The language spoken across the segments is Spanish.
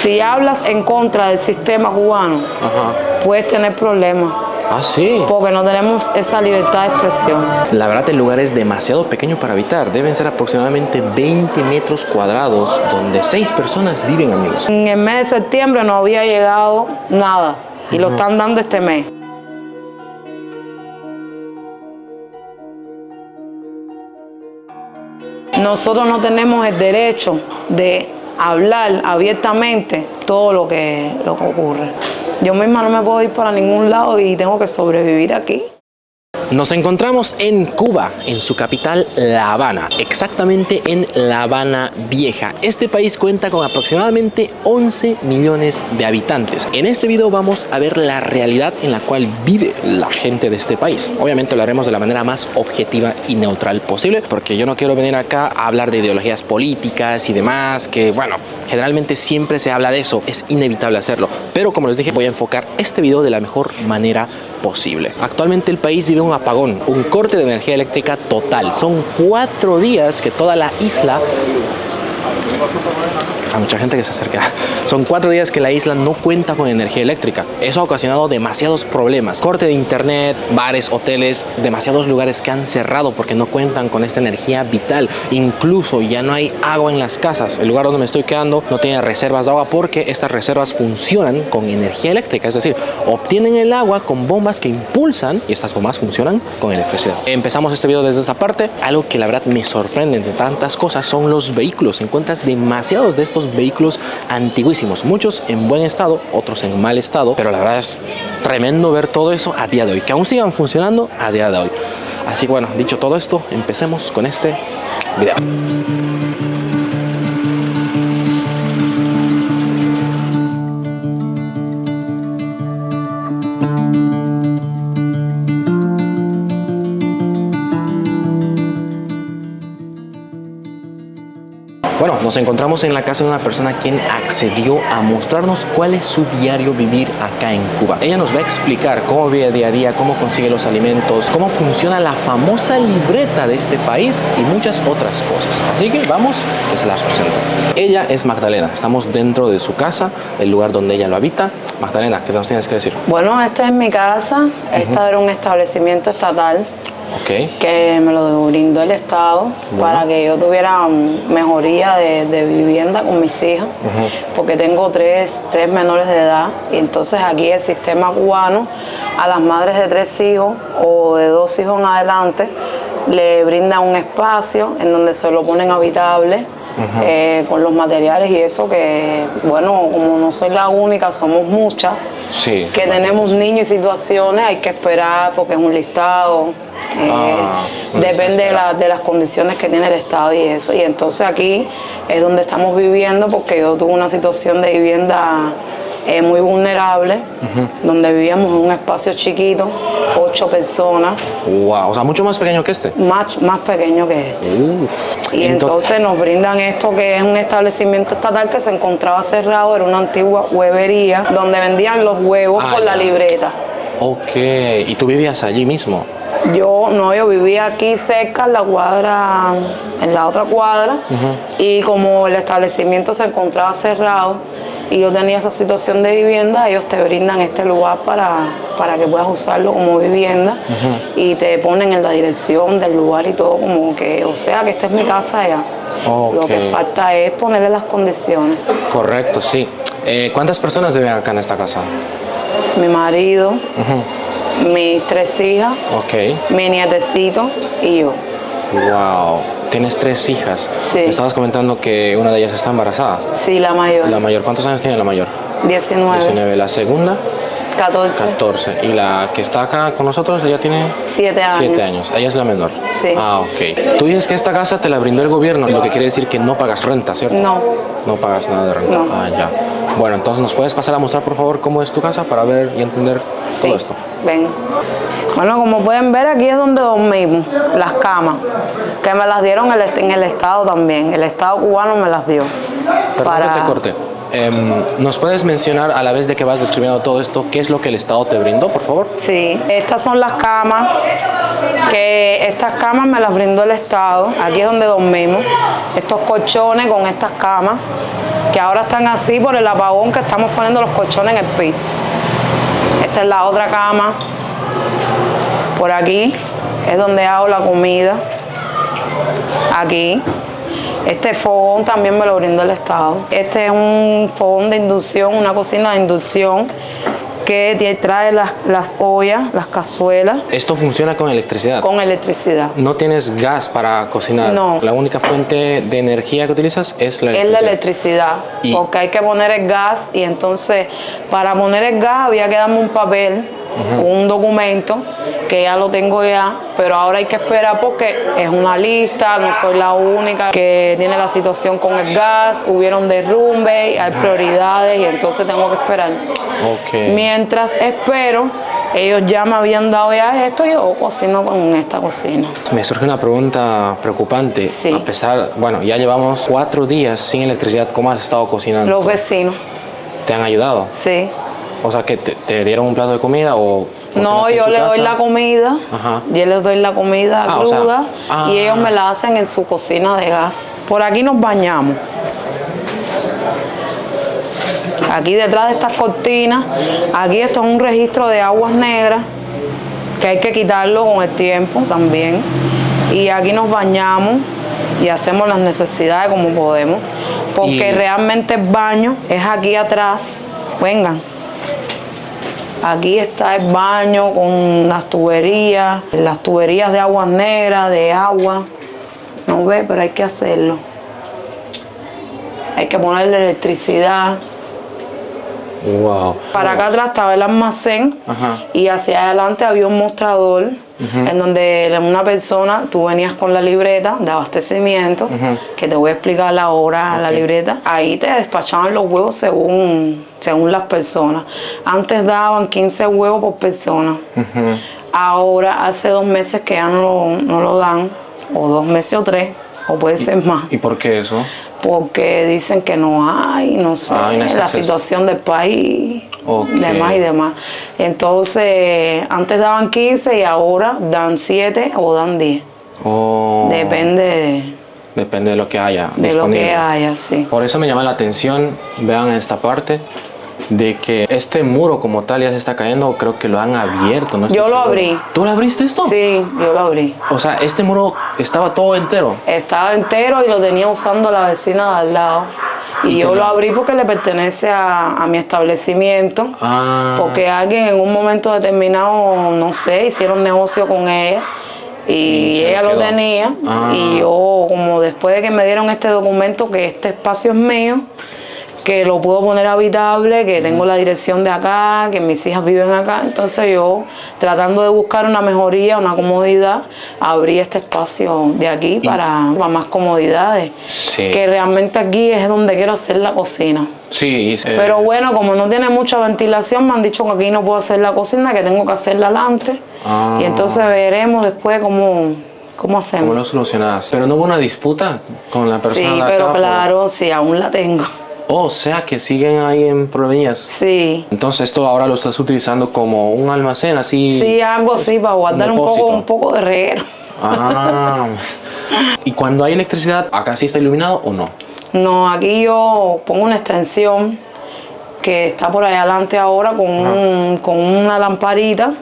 Si hablas en contra del sistema cubano, puedes tener problemas. Ah, sí. Porque no tenemos esa libertad de expresión. La verdad, el lugar es demasiado pequeño para habitar. Deben ser aproximadamente 20 metros cuadrados, donde 6 personas viven, amigos. En el mes de septiembre no había llegado nada y lo están dando este mes. Nosotros no tenemos el derecho de hablar abiertamente todo lo que ocurre. Yo misma no me puedo ir para ningún lado y tengo que sobrevivir aquí. Nos encontramos en Cuba, en su capital, La Habana, exactamente en La Habana Vieja. Este país cuenta con aproximadamente 11 millones de habitantes. En este video vamos a ver la realidad en la cual vive la gente de este país. Obviamente lo haremos de la manera más objetiva y neutral posible, porque yo no quiero venir acá a hablar de ideologías políticas y demás, que bueno, generalmente siempre se habla de eso, es inevitable hacerlo. Pero como les dije, voy a enfocar este video de la mejor manera posible. Actualmente el país vive un apagón, un corte de energía eléctrica total. Son 4 días que toda la isla... Hay mucha gente que se acerca. Son 4 días que la isla no cuenta con energía eléctrica. Eso ha ocasionado demasiados problemas. Corte de internet, bares, hoteles, demasiados lugares que han cerrado porque no cuentan con esta energía vital. Incluso ya no hay agua en las casas. El lugar donde me estoy quedando no tiene reservas de agua porque estas reservas funcionan con energía eléctrica. Es decir, obtienen el agua con bombas que impulsan y estas bombas funcionan con electricidad. Empezamos este video desde esta parte. Algo que la verdad me sorprende entre tantas cosas son los vehículos. Encuentras demasiados de estos vehículos antiguísimos, muchos en buen estado, otros en mal estado, pero la verdad es tremendo ver todo eso a día de hoy, que aún sigan funcionando a día de hoy. Así que bueno, dicho todo esto, empecemos con este video. Bueno, nos encontramos en la casa de una persona quien accedió a mostrarnos cuál es su diario vivir acá en Cuba. Ella nos va a explicar cómo vive día a día, cómo consigue los alimentos, cómo funciona la famosa libreta de este país y muchas otras cosas. Así que vamos, que se las presento. Ella es Magdalena. Estamos dentro de su casa, el lugar donde ella lo habita. Magdalena, ¿qué nos tienes que decir? Bueno, esta es mi casa. Esta era un establecimiento estatal. Que me lo brindó el Estado para que yo tuviera mejoría de vivienda con mis hijas, porque tengo tres menores de edad, y entonces aquí el sistema cubano a las madres de 3 hijos o de 2 hijos en adelante le brinda un espacio en donde se lo ponen habitable. Con los materiales y eso, que bueno, como no soy la única, somos muchas que tenemos niños y situaciones, hay que esperar porque es un listado, depende de las condiciones que tiene el Estado y eso, y entonces aquí es donde estamos viviendo, porque yo tuve una situación de vivienda muy vulnerable, donde vivíamos en un espacio chiquito, 8 personas. Wow, o sea, mucho más pequeño que este. Más pequeño que este. Y entonces nos brindan esto, que es un establecimiento estatal que se encontraba cerrado, era una antigua huevería, donde vendían los huevos por la libreta. Ok, ¿y tú vivías allí mismo? Yo vivía aquí cerca, en la cuadra, en la otra cuadra, y como el establecimiento se encontraba cerrado, y yo tenía esa situación de vivienda, ellos te brindan este lugar para que puedas usarlo como vivienda, y te ponen en la dirección del lugar y todo, como que, o sea, que esta es mi casa ya. Lo que falta es ponerle las condiciones. Correcto, sí. ¿Cuántas personas viven acá en esta casa? Mi marido, mis 3 hijas, mi nietecito y yo. Wow. Tienes 3 hijas. Sí. Me estabas comentando que una de ellas está embarazada. Sí, la mayor. La mayor. ¿Cuántos años tiene la mayor? 19. 19. ¿La segunda? 14. 14. ¿Y la que está acá con nosotros, ella tiene? 7 años. 7 años. Ella es la menor. Sí. Ah, ok. Tú dices que esta casa te la brindó el gobierno, lo que quiere decir que no pagas renta, ¿cierto? No. No pagas nada de renta. No. Ah, ya. Bueno, entonces, ¿nos puedes pasar a mostrar, por favor, cómo es tu casa para ver y entender todo esto? Venga. Bueno, como pueden ver, aquí es donde dormimos, las camas, que me las dieron en el Estado también. El Estado cubano me las dio. Perdón que te corte. ¿Nos puedes mencionar a la vez de que vas describiendo todo esto, qué es lo que el Estado te brindó, por favor? Sí, estas son las camas, que estas camas me las brindó el Estado. Aquí es donde dormimos. Estos colchones con estas camas, que ahora están así por el apagón que estamos poniendo los colchones en el piso. Esta es la otra cama. Por aquí es donde hago la comida. Aquí. Este fogón también me lo brindó el Estado. Este es un fogón de inducción, una cocina de inducción que trae las ollas, las cazuelas. ¿Esto funciona con electricidad? Con electricidad. ¿No tienes gas para cocinar? No. ¿La única fuente de energía que utilizas es la electricidad? Es la electricidad, porque hay que poner el gas y entonces para poner el gas había que darme un papel, un documento, que ya lo tengo ya, pero ahora hay que esperar porque es una lista, no soy la única que tiene la situación con el gas, hubieron derrumbes, hay prioridades y entonces tengo que esperar. Okay. Mientras espero, ellos ya me habían dado ya esto y yo cocino con esta cocina. Me surge una pregunta preocupante. Sí. A pesar, bueno, ya llevamos 4 días sin electricidad, ¿cómo has estado cocinando? Los vecinos. ¿Te han ayudado? Sí. O sea, que te dieron un plato de comida o... No, yo le doy la comida, yo les doy la comida cruda y ellos me la hacen en su cocina de gas. Por aquí nos bañamos. Aquí detrás de estas cortinas, aquí esto es un registro de aguas negras que hay que quitarlo con el tiempo también. Y aquí nos bañamos y hacemos las necesidades como podemos. Porque realmente el baño es aquí atrás. Vengan. Aquí está el baño con las tuberías de aguas negras, de agua. No ve, pero hay que hacerlo. Hay que ponerle electricidad. Wow. Para acá atrás estaba el almacén y hacia adelante había un mostrador en donde una persona, tú venías con la libreta de abastecimiento, que te voy a explicar la hora, la libreta. Ahí te despachaban los huevos según las personas. Antes daban 15 huevos por persona. Ahora hace 2 meses que ya no lo dan, o 2 meses o 3, o puede ser más. ¿Y por qué eso? Porque dicen que no hay, no sé, la situación del país, demás y demás. Entonces, antes daban 15 y ahora dan 7 o dan 10. Depende de lo que haya de lo que haya, sí. Por eso me llama la atención, vean esta parte, de que este muro como tal ya se está cayendo, creo que lo han abierto. No yo lo abrí. ¿Tú lo abriste esto? Sí, yo lo abrí. O sea, este muro estaba todo entero. Estaba entero y lo tenía usando la vecina de al lado. Y yo lo abrí porque le pertenece a mi establecimiento. Porque alguien en un momento determinado, no sé, hicieron negocio con ella. Y ella lo tenía. Y yo, como después de que me dieron este documento, que este espacio es mío, que lo puedo poner habitable, que tengo la dirección de acá, que mis hijas viven acá. Entonces yo, tratando de buscar una mejoría, una comodidad, abrí este espacio de aquí para más comodidades. Sí. Que realmente aquí es donde quiero hacer la cocina. Sí. Pero bueno, como no tiene mucha ventilación, me han dicho que aquí no puedo hacer la cocina, que tengo que hacerla adelante. Y entonces veremos después cómo hacemos. ¿Cómo lo solucionas? Pero no hubo una disputa con la persona de acá. Sí, pero claro, sí, aún la tengo. O sea, que siguen ahí en problemas. Sí. Entonces esto ahora lo estás utilizando como un almacén así. Sí, algo así para guardar un poco de reguero. ¿Y cuando hay electricidad, acá sí está iluminado o no? No, aquí yo pongo una extensión que está por allá adelante ahora con una lamparita.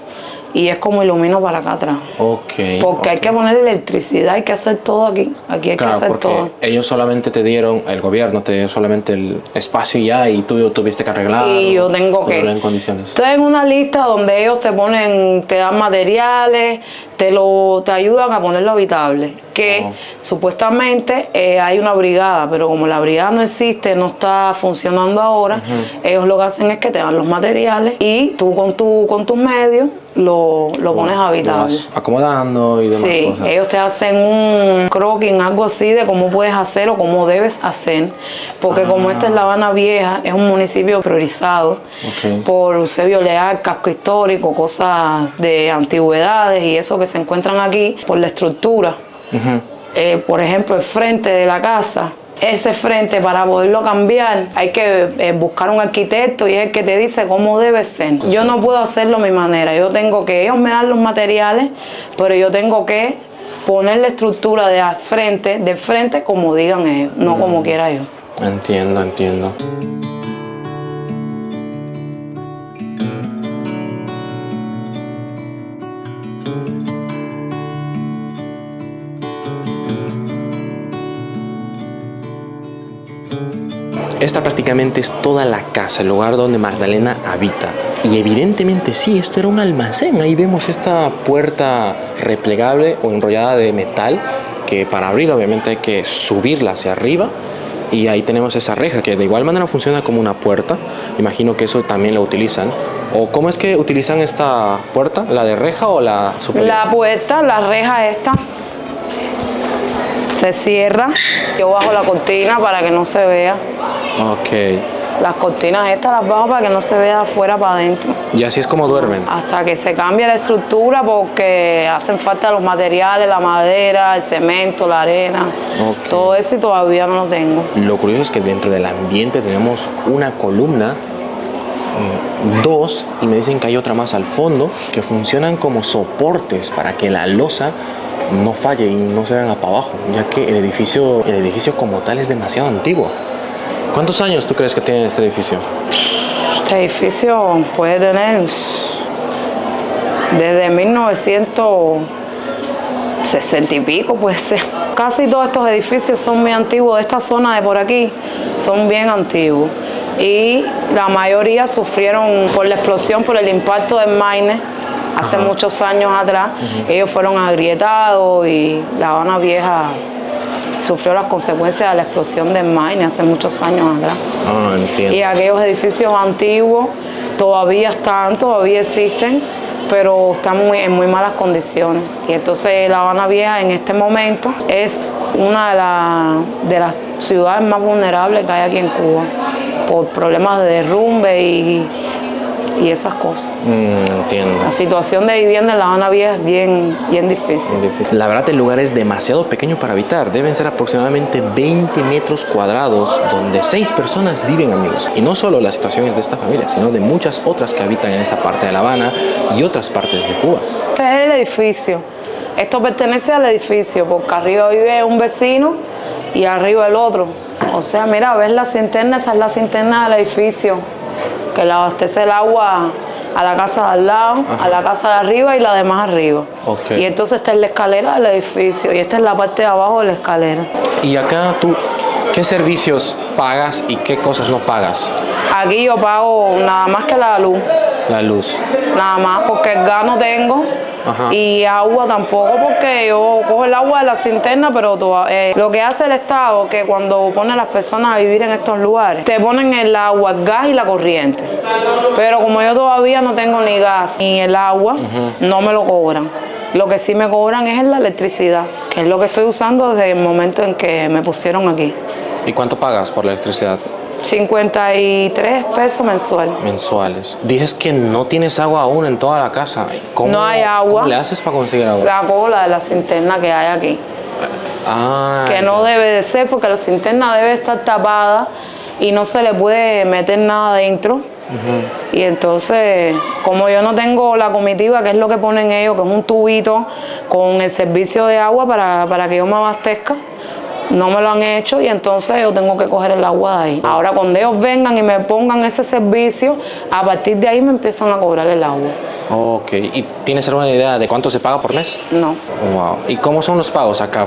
Y es como ilumino para acá atrás. Porque hay que poner electricidad, hay que hacer todo aquí. Aquí hay que hacer todo. Ellos solamente te dieron, el gobierno te dio solamente el espacio y ya, y tú tuviste que arreglar. Y yo tengo que. En condiciones. Estoy en una lista donde ellos te dan materiales, te ayudan a ponerlo habitable. Que supuestamente hay una brigada, pero como la brigada no existe, no está funcionando ahora, ellos lo que hacen es que te dan los materiales y tú con tus medios lo pones habitable. Lo vas acomodando y demás cosas. Ellos te hacen un croquis, algo así de cómo puedes hacer o cómo debes hacer. Porque como esta es La Habana Vieja, es un municipio priorizado por Eusebio Leal, casco histórico, cosas de antigüedades y eso que se encuentran aquí por la estructura. Por ejemplo, el frente de la casa ese frente para poderlo cambiar, hay que buscar un arquitecto y es el que te dice cómo debe ser. Yo no puedo hacerlo a mi manera, ellos me dan los materiales, pero yo tengo que poner la estructura del frente como digan ellos, no como quiera yo. Entiendo. Esta prácticamente es toda la casa, el lugar donde Magdalena habita. Y evidentemente sí, esto era un almacén. Ahí vemos esta puerta replegable o enrollada de metal que para abrirla obviamente hay que subirla hacia arriba. Y ahí tenemos esa reja que de igual manera funciona como una puerta. Imagino que eso también lo utilizan. ¿O cómo es que utilizan esta puerta? ¿La de reja o la superior? La puerta, la reja esta, se cierra. Yo bajo la cortina para que no se vea. Ok. Las cortinas estas las bajo para que no se vea de afuera para adentro. Y así es como duermen. Hasta que se cambie la estructura porque hacen falta los materiales, la madera, el cemento, la arena. Okay. Todo eso y todavía no lo tengo. Lo curioso es que dentro del ambiente tenemos una columna, dos, y me dicen que hay otra más al fondo, que funcionan como soportes para que la losa no falle y no se venga para abajo, ya que el edificio como tal es demasiado antiguo. ¿Cuántos años tú crees que tiene este edificio? Este edificio puede tener desde 1960 y pico, puede ser. Casi todos estos edificios son muy antiguos, de esta zona de por aquí son bien antiguos. Y la mayoría sufrieron por la explosión, por el impacto del Maine, hace muchos años atrás. Ellos fueron agrietados y La Habana Vieja sufrió las consecuencias de la explosión del Maine hace muchos años atrás. Entiendo. Y aquellos edificios antiguos todavía existen, pero están en muy malas condiciones. Y entonces La Habana Vieja en este momento es una de las ciudades más vulnerables que hay aquí en Cuba, por problemas de derrumbe y esas cosas. Entiendo. La situación de vivienda en La Habana Vieja es bien difícil. La verdad, el lugar es demasiado pequeño para habitar. Deben ser aproximadamente 20 metros cuadrados, donde 6 personas viven, amigos. Y no solo las situaciones de esta familia, sino de muchas otras que habitan en esta parte de La Habana y otras partes de Cuba. Este es el edificio. Esto pertenece al edificio, porque arriba vive un vecino y arriba el otro. O sea, mira, ves la cisterna, esa es la cisterna del edificio, que le abastece el agua a la casa de al lado, a la casa de arriba y la de más arriba. Okay. Y entonces esta es la escalera del edificio y esta es la parte de abajo de la escalera. Y acá tú, ¿qué servicios pagas y qué cosas no pagas? Aquí yo pago nada más que la luz. La luz. Nada más, porque el gas no tengo. Y agua tampoco, porque yo cojo el agua de la cisterna, pero lo que hace el Estado, que cuando pone a las personas a vivir en estos lugares, te ponen el agua, el gas y la corriente. Pero como yo todavía no tengo ni gas ni el agua, no me lo cobran. Lo que sí me cobran es la electricidad, que es lo que estoy usando desde el momento en que me pusieron aquí. ¿Y cuánto pagas por la electricidad? 53 pesos mensual. Mensuales. Dices que no tienes agua aún en toda la casa. No hay agua. ¿Cómo le haces para conseguir agua? La cola de la cisterna que hay aquí. Que no debe de ser, porque la cisterna debe estar tapada y no se le puede meter nada dentro. Y entonces, como yo no tengo la comitiva, que es lo que ponen ellos, que es un tubito con el servicio de agua para que yo me abastezca, no me lo han hecho y entonces yo tengo que coger el agua de ahí. Ahora cuando ellos vengan y me pongan ese servicio, a partir de ahí me empiezan a cobrar el agua. Ok. ¿Y tienes alguna idea de cuánto se paga por mes? No. Wow. ¿Y cómo son los pagos acá?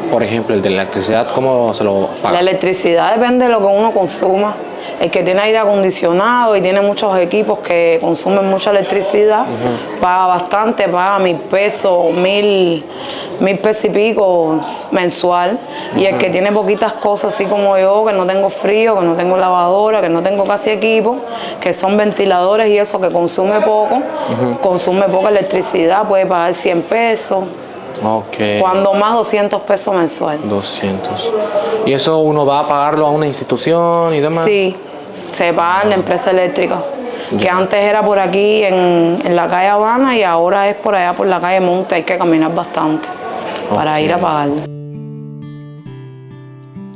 Por ejemplo, el de la electricidad, ¿cómo se lo paga? La electricidad depende de lo que uno consuma. El que tiene aire acondicionado y tiene muchos equipos que consumen mucha electricidad, paga bastante, paga 1.000 pesos, 1.000 pesos y pico mensual. Y el que tiene poquitas cosas, así como yo, que no tengo frío, que no tengo lavadora, que no tengo casi equipo, que son ventiladores y eso, que consume poco, consume poca electricidad, puede pagar 100 pesos. Okay. Cuando más 200 pesos mensual. 200. ¿Y eso uno va a pagarlo a una institución y demás? Sí, se paga en la empresa eléctrica, que antes era por aquí en la calle Habana y ahora es por allá por la calle Monte, hay que caminar bastante para ir a pagarlo.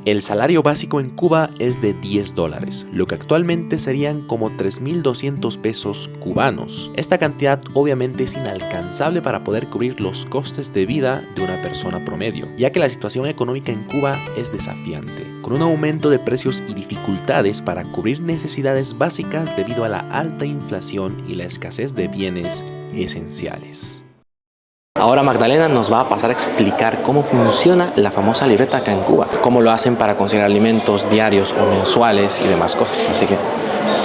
El salario básico en Cuba es de $10, lo que actualmente serían como 3.200 pesos cubanos. Esta cantidad obviamente es inalcanzable para poder cubrir los costes de vida de una persona promedio, ya que la situación económica en Cuba es desafiante, con un aumento de precios y dificultades para cubrir necesidades básicas debido a la alta inflación y la escasez de bienes esenciales. Ahora Magdalena nos va a pasar a explicar cómo funciona la famosa libreta acá en Cuba, cómo lo hacen para conseguir alimentos diarios o mensuales y demás cosas. Así que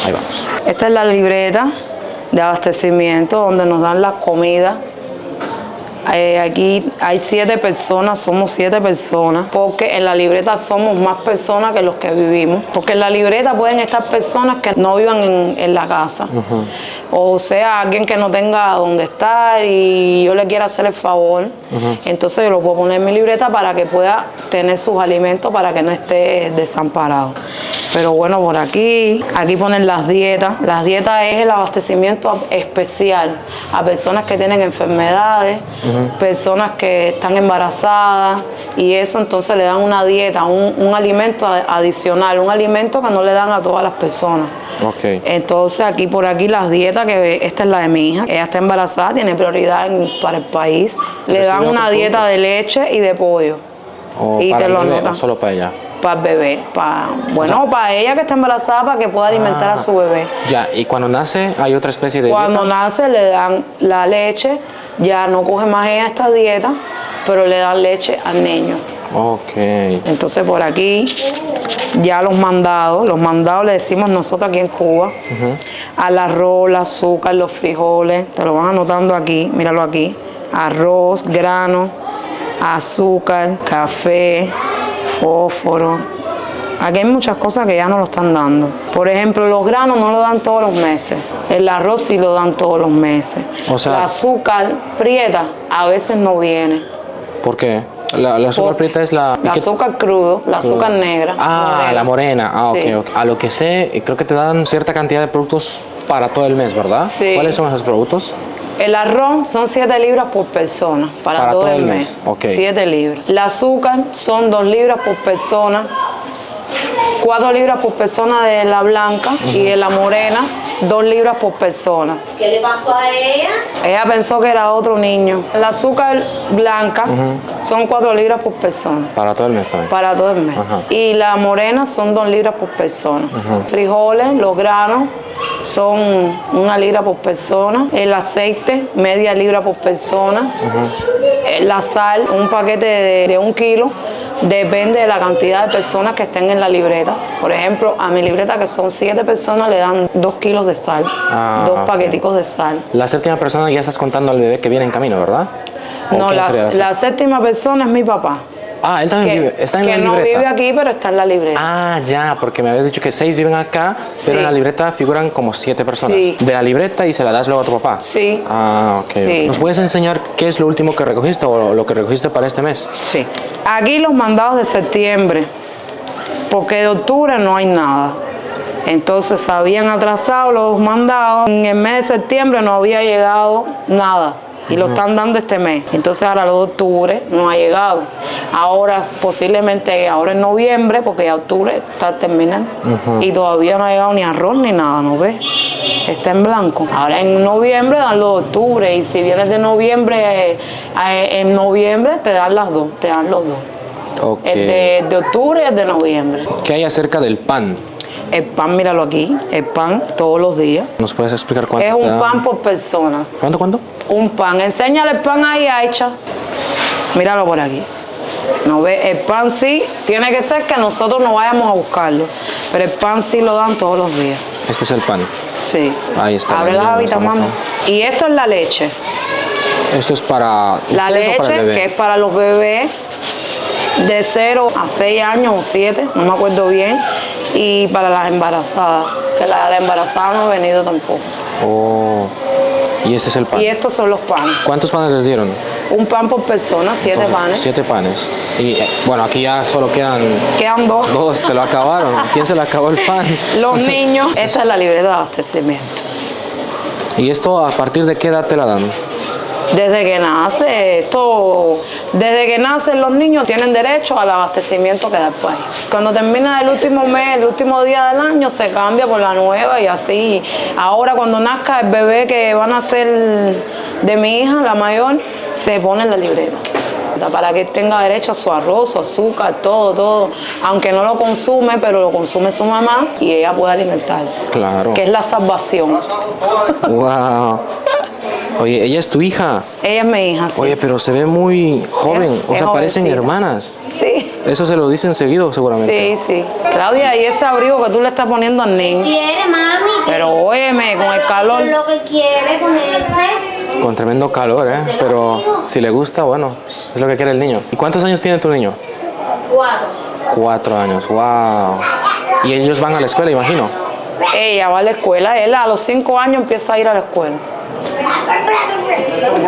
ahí vamos. Esta es la libreta de abastecimiento donde nos dan la comida. Aquí hay 7 personas, somos 7 personas, porque en la libreta somos más personas que los que vivimos, porque en la libreta pueden estar personas que no vivan en la casa, o sea, alguien que no tenga dónde estar y yo le quiera hacer el favor, entonces yo lo puedo poner en mi libreta para que pueda tener sus alimentos, para que no esté desamparado. Pero bueno, por aquí ponen las dietas. Las dietas es el abastecimiento especial a personas que tienen enfermedades, personas que están embarazadas y eso, entonces le dan una dieta, un alimento adicional, un alimento que no le dan a todas las personas. Okay. Entonces por aquí las dietas, que esta es la de mi hija, ella está embarazada, tiene prioridad para el país. Le dan una dieta de leche y de pollo. ¿O y para te lo el bebé, anotan. o solo para ella? Para el bebé, para ella que está embarazada, para que pueda alimentar a su bebé. Ya, y cuando nace hay otra especie de Cuando dieta. nace le dan la leche, ya no coge más ella esta dieta, pero le dan leche al niño. Ok. Entonces por aquí ya los mandados le decimos nosotros aquí en Cuba, al arroz, el azúcar, los frijoles, te lo van anotando aquí, míralo aquí, arroz, grano, azúcar, café, fósforo. Aquí hay muchas cosas que ya no lo están dando. Por ejemplo, los granos no lo dan todos los meses. El arroz sí lo dan todos los meses. O sea, el azúcar prieta a veces no viene. ¿Por qué? La azúcar prieta es la... El azúcar crudo, la azúcar negra. morena. La morena. Ah, Sí. ok. A lo que sé, creo que te dan cierta cantidad de productos para todo el mes, ¿verdad? Sí. ¿Cuáles son esos productos? El arroz son 7 libras por persona para todo el mes. Ok. 7 libras. El azúcar son 2 libras por persona. 4 libras por persona de la blanca y de la morena 2 libras por persona. ¿Qué le pasó a ella? Ella pensó que era otro niño. El azúcar blanca son 4 libras por persona. Para todo el mes también. Para todo el mes. Y la morena son 2 libras por persona. Frijoles, los granos son 1 libra por persona. El aceite, media libra por persona. La sal, un paquete de 1 kilo. Depende de la cantidad de personas que estén en la libreta. Por ejemplo, a mi libreta, que son 7 personas, le dan 2 kilos de sal, 2 paqueticos de sal. La séptima persona ya estás contando al bebé que viene en camino, ¿verdad? ¿O No, quién sería la séptima persona es mi papá. Ah, él también está en la libreta. Que no vive aquí, pero está en la libreta. Ah, ya, porque me habías dicho que 6 viven acá, pero en la libreta figuran como 7 personas. Sí. De la libreta y se la das luego a tu papá. Sí. Ah, ok. Sí. ¿Nos puedes enseñar qué es lo último que recogiste o lo que recogiste para este mes? Sí. Aquí los mandados de septiembre, porque de octubre no hay nada. Entonces se habían atrasado los mandados. En el mes de septiembre no había llegado nada. Y lo están dando este mes. Entonces ahora los de octubre no ha llegado. Ahora posiblemente ahora en noviembre, porque ya octubre está terminando. Y todavía no ha llegado ni arroz ni nada, ¿no ves? Está en blanco. Ahora en noviembre dan los de octubre. Y si vienes de noviembre, en noviembre te dan las dos. Te dan los dos. Okay. El de octubre y el de noviembre. ¿Qué hay acerca del pan? El pan, míralo aquí. El pan todos los días. ¿Nos puedes explicar cuánto Es te un dan? pan por persona. ¿Cuánto? Un pan. Enséñale el pan ahí, Aicha. Míralo por aquí. ¿No ves? El pan sí, tiene que ser que nosotros no vayamos a buscarlo. Pero el pan sí lo dan todos los días. Este es el pan. Sí. Ahí está. Abre la habita, mami. Y esto es la leche. ¿Esto es para La ustedes o para el leche, bebé? que es para los bebés de 0 a 6 años o 7, no me acuerdo bien. Y para las embarazadas, que la embarazada no ha venido tampoco. Oh. Y este es el pan. Y estos son los panes. ¿Cuántos panes les dieron? Un pan por persona, 7 panes. 7 panes. Y bueno, aquí ya solo quedan Quedan 2. 2, se lo acabaron. ¿Quién se le acabó el pan? Los niños. Esta es la libreta de abastecimiento. ¿Y esto a partir de qué edad te la dan? Desde que nace, desde que nacen los niños tienen derecho al abastecimiento que da el país. Cuando termina el último mes, el último día del año, se cambia por la nueva y así. Ahora cuando nazca el bebé que va a nacer de mi hija, la mayor, se pone en la libreta para que él tenga derecho a su arroz, su azúcar, todo, aunque no lo consume, pero lo consume su mamá y ella puede alimentarse. Claro. Que es la salvación. Wow. Oye, ¿ella es tu hija? Ella es mi hija, sí. Oye, pero se ve muy joven, o sea, parecen hermanas. Sí. Eso se lo dicen seguido, seguramente. Sí. Claudia, ¿y ese abrigo que tú le estás poniendo al niño? ¿Quiere, mami? Pero óyeme, con el calor. Eso es lo que quiere ponerse. Con tremendo calor, ¿eh? Pero si le gusta, bueno, es lo que quiere el niño. ¿Y cuántos años tiene tu niño? 4. 4 años, wow. Y ellos van a la escuela, imagino. Ella va a la escuela, él a los 5 años empieza a ir a la escuela.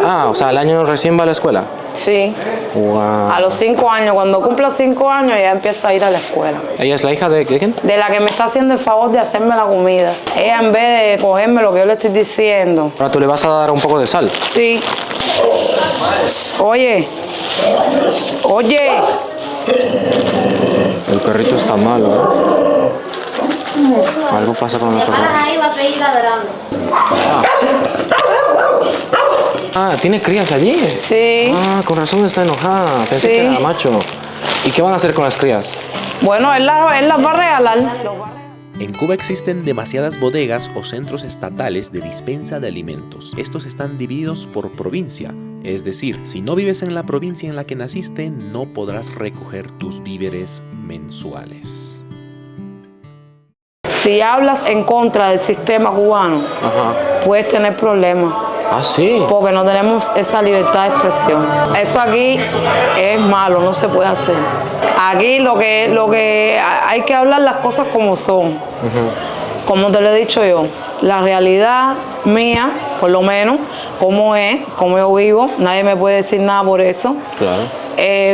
Ah, o sea, al año recién va a la escuela. Sí. Wow. A los 5 años, cuando cumpla 5 años, ya empieza a ir a la escuela. ¿Ella es la hija de quién? De la que me está haciendo el favor de hacerme la comida. Ella, en vez de cogerme lo que yo le estoy diciendo. Ahora tú le vas a dar un poco de sal. Sí. Oye. El perrito está malo, ¿eh? Algo pasa con el Te paras perrito. ahí y vas a seguir ladrando. Ah, ¿tiene crías allí? Sí. Ah, con razón está enojada. Pensé Sí. que era macho. ¿Y qué van a hacer con las crías? Bueno, él las va a regalar. En Cuba existen demasiadas bodegas o centros estatales de dispensa de alimentos. Estos están divididos por provincia, es decir, si no vives en la provincia en la que naciste, no podrás recoger tus víveres mensuales. Si hablas en contra del sistema cubano, puedes tener problemas. Ah, sí. Porque no tenemos esa libertad de expresión. Eso aquí es malo, no se puede hacer. Aquí lo que hay que hablar las cosas como son. Como te lo he dicho yo, la realidad mía, por lo menos, cómo es, cómo yo vivo, nadie me puede decir nada por eso. Claro.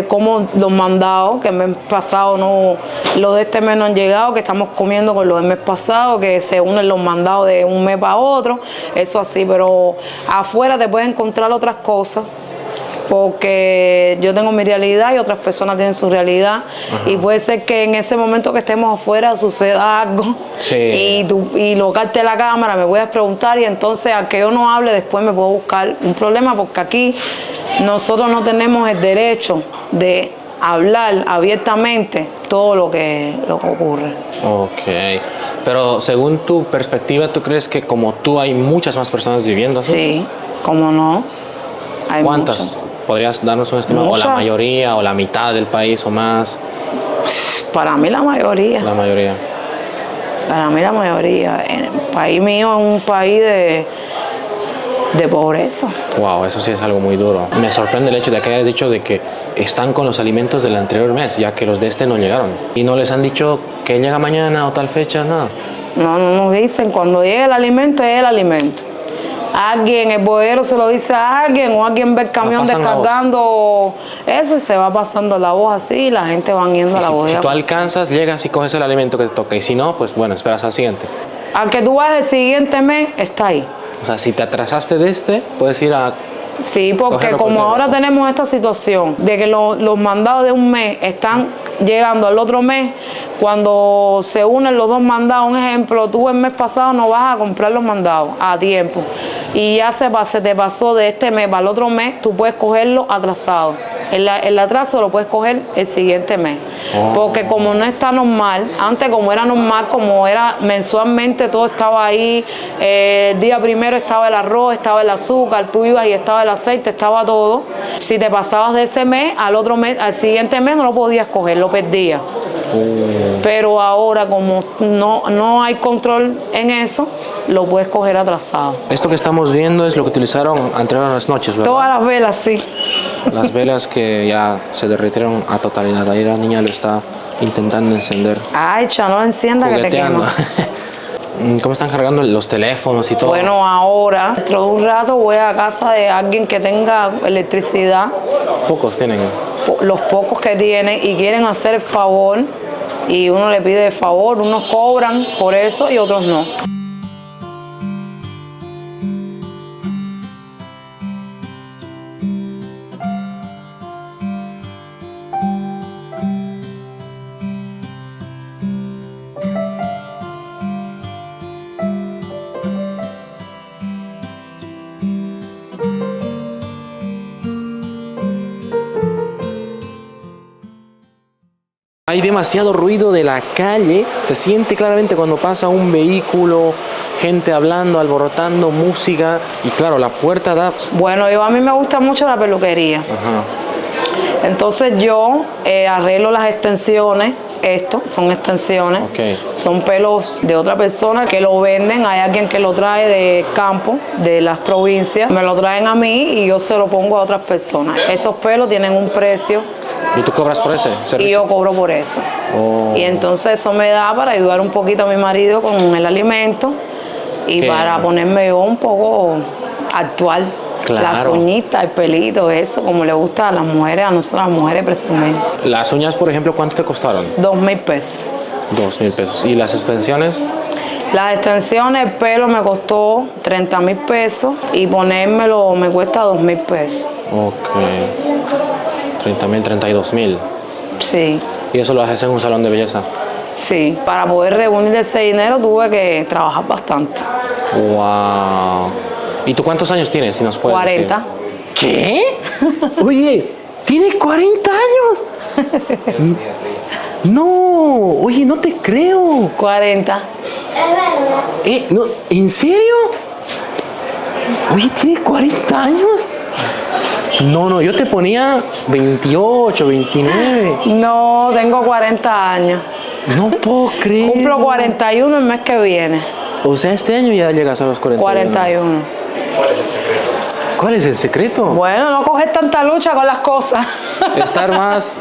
Como los mandados, que el mes pasado no, los de este mes no han llegado, que estamos comiendo con los del mes pasado, que se unen los mandados de un mes para otro, eso así, pero afuera te puedes encontrar otras cosas, porque yo tengo mi realidad y otras personas tienen su realidad. Y puede ser que en ese momento que estemos afuera suceda algo y locarte la cámara, me puedes preguntar y entonces al que yo no hable después me puedo buscar un problema, porque aquí nosotros no tenemos el derecho de hablar abiertamente todo lo que ocurre. Ok, pero según tu perspectiva, ¿tú crees que como tú hay muchas más personas viviendo así? Sí, cómo no. Hay ¿Cuántas? muchas. ¿Podrías darnos un estimado? ¿O la Muchas. mayoría, o la mitad del país, o más? Para mí la mayoría. La mayoría. Para mí la mayoría. El país mío es un país de pobreza. Wow, eso sí es algo muy duro. Me sorprende el hecho de que hayas dicho de que están con los alimentos del anterior mes, ya que los de este no llegaron. ¿Y no les han dicho que llega mañana o tal fecha? Nada. No nos dicen, cuando llegue el alimento, es el alimento. Alguien, el bodeguero se lo dice a alguien, o alguien ve el camión pasan la descargando eso y se va pasando la voz así y la gente va yendo a la Si bodega. tú alcanzas, llegas y coges el alimento que te toca. Y si no, pues bueno, esperas al siguiente. Al que tú vas el siguiente mes, está ahí. O sea, si te atrasaste de este, puedes ir a... Sí, porque Cogerlo como por ahora teléfono. tenemos esta situación de que los mandados de un mes están llegando al otro mes, cuando se unen los dos mandados, un ejemplo, tú el mes pasado no vas a comprar los mandados a tiempo y ya se te pasó de este mes para el otro mes, tú puedes cogerlo atrasado. El atraso lo puedes coger el siguiente mes. Porque como no está normal, antes como era normal, como era mensualmente, todo estaba ahí, el día primero estaba el arroz, estaba el azúcar, tú ibas y estaba el aceite, estaba todo. Si te pasabas de ese mes, al otro mes, al siguiente mes no lo podías coger, lo perdías. Pero ahora como no hay control en eso, lo puedes coger atrasado. Esto que estamos viendo es lo que utilizaron anteriores noches, ¿verdad? Todas las velas, sí. Las velas que ya se derritieron a totalidad. Ahí la niña lo está intentando encender. Ay, cha, no la encienda que te Jugueteando. quema. ¿Cómo están cargando los teléfonos y todo? Bueno, ahora, dentro de un rato voy a casa de alguien que tenga electricidad, Pocos tienen. los pocos que tienen y quieren hacer el favor, y uno le pide el favor, unos cobran por eso y otros no. Hay demasiado ruido de la calle, se siente claramente cuando pasa un vehículo, gente hablando, alborotando, música y claro, la puerta da... Bueno, a mí me gusta mucho la peluquería. Ajá. Entonces yo arreglo las extensiones. Esto son extensiones, son pelos de otra persona que lo venden. Hay alguien que lo trae de campo, de las provincias, me lo traen a mí y yo se lo pongo a otras personas. Esos pelos tienen un precio. ¿Y tú cobras por ese servicio? Y yo cobro por eso. Y entonces eso me da para ayudar un poquito a mi marido con el alimento y para ponerme yo un poco actual. Claro. Las uñitas, el pelito, eso, como le gusta a las mujeres, a nosotras las mujeres presumir. Las uñas, por ejemplo, ¿cuánto te costaron? 2.000 pesos. 2.000 pesos. ¿Y las extensiones? Las extensiones, el pelo me costó 30.000 pesos y ponérmelo me cuesta 2.000 pesos. Ok. 30.000, 32.000. Sí. ¿Y eso lo haces en un salón de belleza? Sí. Para poder reunir ese dinero tuve que trabajar bastante. Wow. ¿Y tú cuántos años tienes, si nos puedes 40. decir? ¿Qué? Oye, ¿tienes 40 años? No, oye, no te creo. 40. No, ¿en serio? Oye, ¿tienes 40 años? No, yo te ponía 28, 29. No, tengo 40 años. No puedo creer. Cumplo 41 el mes que viene. O sea, este año ya llegas a los 41. 41. ¿Cuál es el secreto? Bueno, no coger tanta lucha con las cosas. Estar más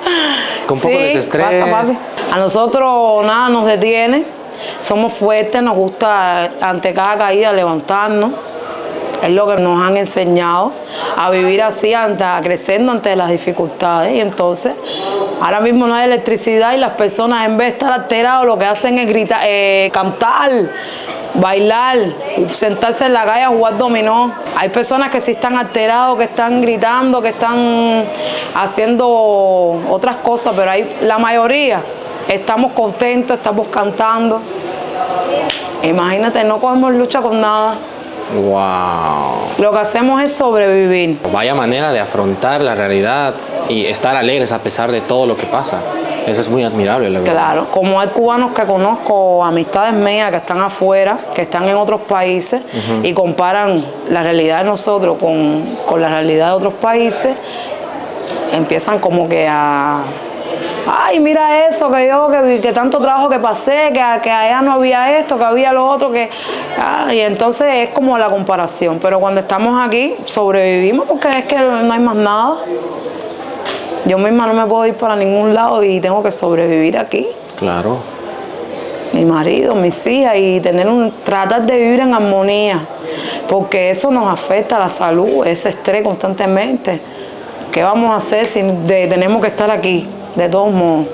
con poco de estrés. Pasa. A nosotros nada nos detiene. Somos fuertes, nos gusta ante cada caída levantarnos. Es lo que nos han enseñado a vivir así, creciendo ante las dificultades. Y entonces, ahora mismo no hay electricidad y las personas en vez de estar alterados lo que hacen es gritar, cantar, bailar, sentarse en la calle a jugar dominó. Hay personas que sí están alterados, que están gritando, que están haciendo otras cosas, pero la mayoría estamos contentos, estamos cantando. Imagínate, no cogemos lucha con nada. Wow. Lo que hacemos es sobrevivir. Vaya manera de afrontar la realidad y estar alegres a pesar de todo lo que pasa. Eso es muy admirable, la verdad. Claro, como hay cubanos que conozco, amistades mías que están afuera, que están en otros países y comparan la realidad de nosotros con la realidad de otros países, empiezan como que a... Ay, mira eso, que tanto trabajo que pasé, que allá no había esto, que había lo otro, y entonces es como la comparación. Pero cuando estamos aquí, sobrevivimos porque es que no hay más nada. Yo misma no me puedo ir para ningún lado y tengo que sobrevivir aquí. Claro. Mi marido, mis hijas y tratar de vivir en armonía, porque eso nos afecta a la salud, ese estrés constantemente. ¿Qué vamos a hacer si tenemos que estar aquí, de todos modos?